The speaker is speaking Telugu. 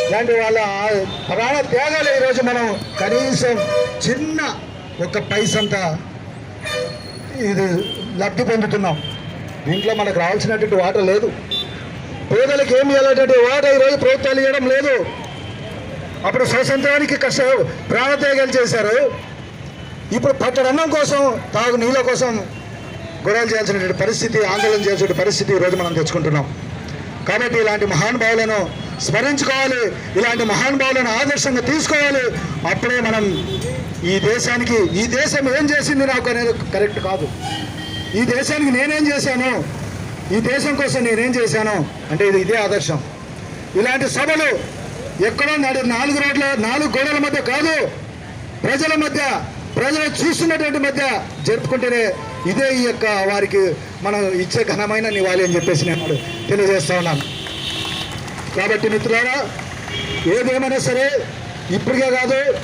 ఇలాంటి వాళ్ళ ప్రాణ త్యాగాలు ఈరోజు మనం కనీసం చిన్న ఒక పైసంత ఇది లబ్ధి పొందుతున్నాం. దీంట్లో మనకు రావాల్సినటువంటి వాటా లేదు. పేదలకు ఏమి ఇవ్వాలనేటువంటి వాటా ఈరోజు ప్రభుత్వాలు ఇవ్వడం లేదు. అప్పుడు స్వతంత్రానికి ప్రాణత్యాగాలు చేశారు. ఇప్పుడు పట్టడన్నం కోసం, తాగు నీళ్ళ కోసం గొడవలు చేయాల్సినటువంటి పరిస్థితి, ఆందోళన చేయాల్సిన పరిస్థితి ఈరోజు మనం తెచ్చుకుంటున్నాం. కాబట్టి ఇలాంటి మహానుభావులను స్మరించుకోవాలి, ఇలాంటి మహానుభావులను ఆదర్శంగా తీసుకోవాలి. అప్పుడే మనం ఈ దేశం ఏం చేసింది నాకు అనేది కరెక్ట్ కాదు. ఈ దేశానికి నేనేం చేశాను, ఈ దేశం కోసం నేనేం చేశాను అంటే ఇదే ఆదర్శం. ఇలాంటి సభలు ఎక్కడో నాలుగు గోడల మధ్య కాదు, ప్రజల మధ్య, ప్రజలు చూస్తున్నటువంటి మధ్య జరుపుకుంటేనే ఇదే ఈ యొక్క వారికి మనం ఇచ్చే ఘనమైన నివాళి అని చెప్పేసి నేను తెలియజేస్తా ఉన్నాను. కాబట్టి మిత్రులారా, ఏదేమైనా సరే ఇప్పటికే కాదు,